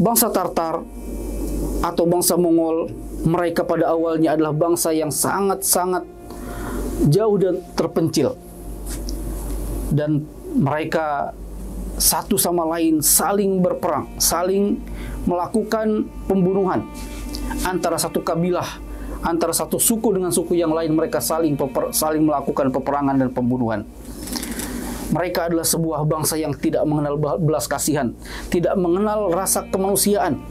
Bangsa Tartar atau bangsa Mongol, mereka pada awalnya adalah bangsa yang sangat-sangat jauh dan terpencil. Dan mereka satu sama lain saling berperang, saling melakukan pembunuhan. Antara satu kabilah, antara satu suku dengan suku yang lain, mereka saling melakukan peperangan dan pembunuhan. Mereka adalah sebuah bangsa yang tidak mengenal belas kasihan, tidak mengenal rasa kemanusiaan,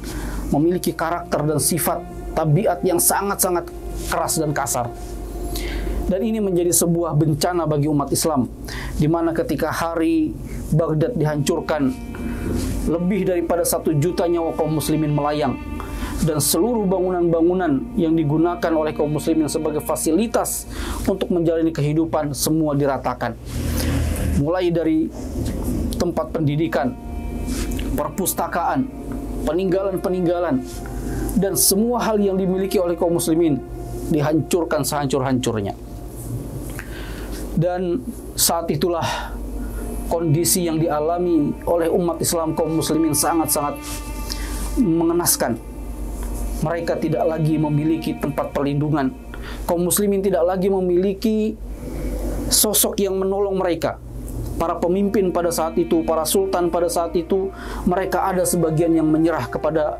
memiliki karakter dan sifat tabiat yang sangat-sangat keras dan kasar. Dan ini menjadi sebuah bencana bagi umat Islam, di mana ketika hari Baghdad dihancurkan, lebih daripada 1 juta nyawa kaum muslimin melayang, dan seluruh bangunan-bangunan yang digunakan oleh kaum muslimin sebagai fasilitas untuk menjalani kehidupan semua diratakan. Mulai dari tempat pendidikan, perpustakaan, peninggalan-peninggalan, dan semua hal yang dimiliki oleh kaum muslimin dihancurkan sehancur-hancurnya. Dan saat itulah kondisi yang dialami oleh umat Islam kaum muslimin sangat-sangat mengenaskan. Mereka tidak lagi memiliki tempat perlindungan. Kaum muslimin tidak lagi memiliki sosok yang menolong mereka. Para pemimpin pada saat itu, para sultan pada saat itu, mereka ada sebagian yang menyerah kepada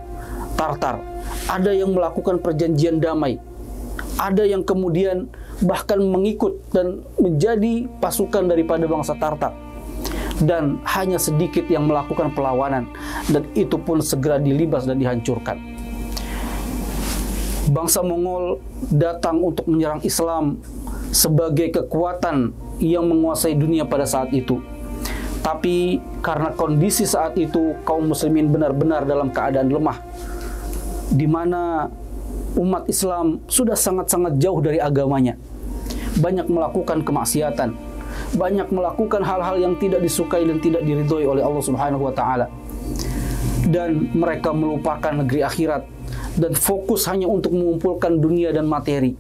Tartar. Ada yang melakukan perjanjian damai. Ada yang kemudian bahkan mengikut dan menjadi pasukan daripada bangsa Tartar. Dan hanya sedikit yang melakukan perlawanan. Dan itu pun segera dilibas dan dihancurkan. Bangsa Mongol datang untuk menyerang Islam sebagai kekuatan yang menguasai dunia pada saat itu. Tapi karena kondisi saat itu kaum muslimin benar-benar dalam keadaan lemah, di mana umat Islam sudah sangat-sangat jauh dari agamanya, banyak melakukan kemaksiatan, banyak melakukan hal-hal yang tidak disukai dan tidak diridhoi oleh Allah Subhanahu wa taala. Dan mereka melupakan negeri akhirat dan fokus hanya untuk mengumpulkan dunia dan materi.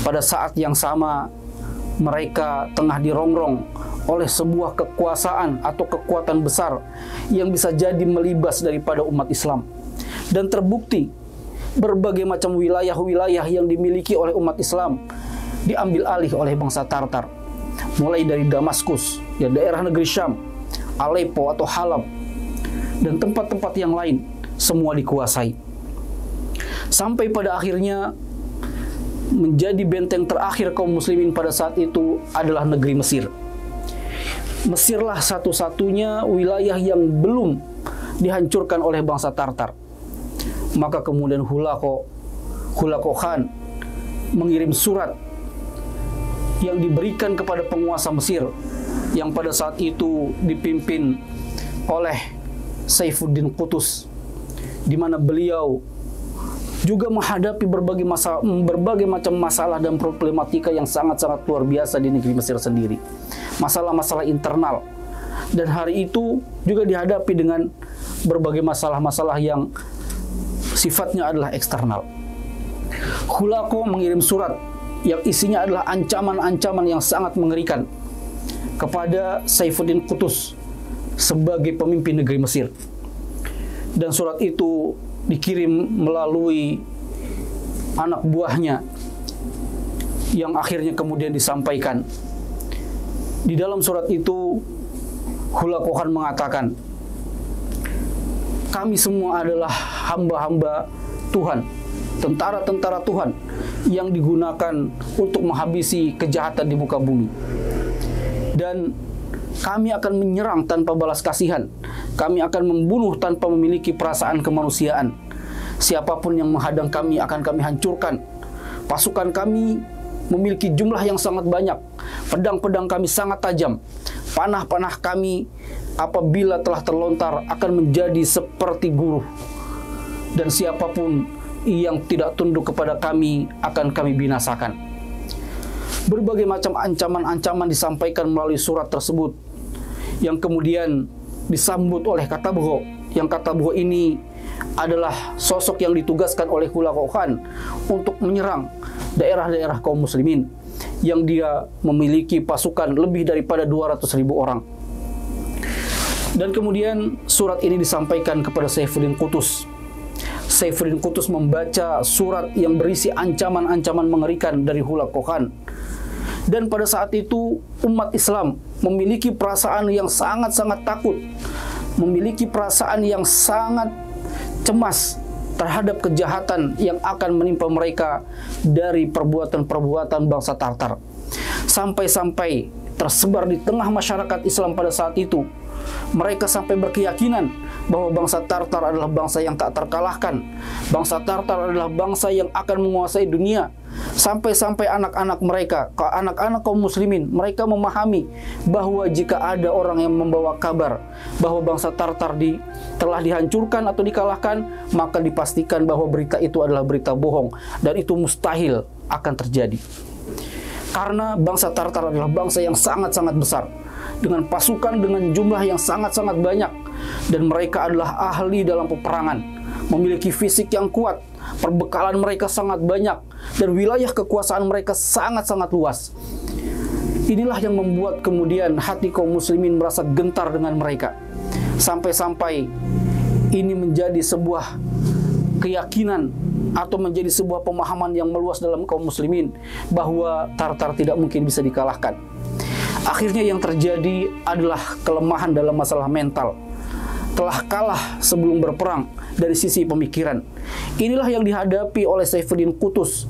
Pada saat yang sama, mereka tengah dirongrong oleh sebuah kekuasaan atau kekuatan besar yang bisa jadi melibas daripada umat Islam. Dan terbukti berbagai macam wilayah-wilayah yang dimiliki oleh umat Islam diambil alih oleh bangsa Tartar. Mulai dari Damaskus, ya daerah negeri Syam, Aleppo atau Halab, dan tempat-tempat yang lain, semua dikuasai. Sampai pada akhirnya menjadi benteng terakhir kaum muslimin pada saat itu adalah negeri Mesir. Mesirlah satu-satunya wilayah yang belum dihancurkan oleh bangsa Tartar. Maka kemudian Hulagu Khan mengirim surat yang diberikan kepada penguasa Mesir yang pada saat itu dipimpin oleh Saifuddin Qutuz, di mana beliau juga menghadapi berbagai macam masalah dan problematika yang sangat-sangat luar biasa di negeri Mesir sendiri. Masalah-masalah internal. Dan hari itu juga dihadapi dengan berbagai masalah-masalah yang sifatnya adalah eksternal. Hulagu mengirim surat yang isinya adalah ancaman-ancaman yang sangat mengerikan kepada Saifuddin Qutuz sebagai pemimpin negeri Mesir. Dan surat itu dikirim melalui anak buahnya yang akhirnya kemudian disampaikan. Di dalam surat itu Hulakohan mengatakan, kami semua adalah hamba-hamba Tuhan, tentara-tentara Tuhan yang digunakan untuk menghabisi kejahatan di muka bumi. Dan kami akan menyerang tanpa balas kasihan. Kami akan membunuh tanpa memiliki perasaan kemanusiaan. Siapapun yang menghadang kami akan kami hancurkan. Pasukan kami memiliki jumlah yang sangat banyak. Pedang-pedang kami sangat tajam. Panah-panah kami apabila telah terlontar akan menjadi seperti guruh. Dan siapapun yang tidak tunduk kepada kami akan kami binasakan. Berbagai macam ancaman-ancaman disampaikan melalui surat tersebut, yang kemudian disambut oleh Katabgho. Yang Katabgho ini adalah sosok yang ditugaskan oleh Hulakohan untuk menyerang daerah-daerah kaum muslimin, yang dia memiliki pasukan lebih daripada 200.000 orang. Dan kemudian surat ini disampaikan kepada Saifuddin Qutuz. Saifuddin Qutuz membaca surat yang berisi ancaman-ancaman mengerikan dari Hulakohan. Dan pada saat itu umat Islam memiliki perasaan yang sangat-sangat takut, memiliki perasaan yang sangat cemas terhadap kejahatan yang akan menimpa mereka dari perbuatan-perbuatan bangsa Tartar. Sampai-sampai tersebar di tengah masyarakat Islam pada saat itu, mereka sampai berkeyakinan bahwa bangsa Tartar adalah bangsa yang tak terkalahkan. Bangsa Tartar adalah bangsa yang akan menguasai dunia. Sampai-sampai anak-anak mereka, anak-anak kaum muslimin, mereka memahami bahwa jika ada orang yang membawa kabar bahwa bangsa Tartar telah dihancurkan atau dikalahkan, maka dipastikan bahwa berita itu adalah berita bohong, dan itu mustahil akan terjadi. Karena bangsa Tartar adalah bangsa yang sangat-sangat besar, dengan pasukan dengan jumlah yang sangat-sangat banyak, dan mereka adalah ahli dalam peperangan, memiliki fisik yang kuat, perbekalan mereka sangat banyak, dan wilayah kekuasaan mereka sangat-sangat luas. Inilah yang membuat kemudian hati kaum muslimin merasa gentar dengan mereka. Sampai-sampai ini menjadi sebuah keyakinan atau menjadi sebuah pemahaman yang meluas dalam kaum muslimin bahwa Tartar tidak mungkin bisa dikalahkan. Akhirnya yang terjadi adalah kelemahan dalam masalah mental. Telah kalah sebelum berperang dari sisi pemikiran. Inilah yang dihadapi oleh Saifuddin Qutuz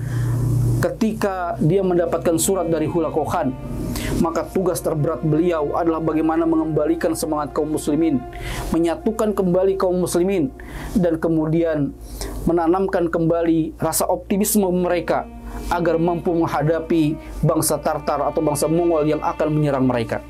ketika dia mendapatkan surat dari Hulakohan. Maka tugas terberat beliau adalah bagaimana mengembalikan semangat kaum muslimin, menyatukan kembali kaum muslimin, dan kemudian menanamkan kembali rasa optimisme mereka agar mampu menghadapi bangsa Tartar atau bangsa Mongol yang akan menyerang mereka.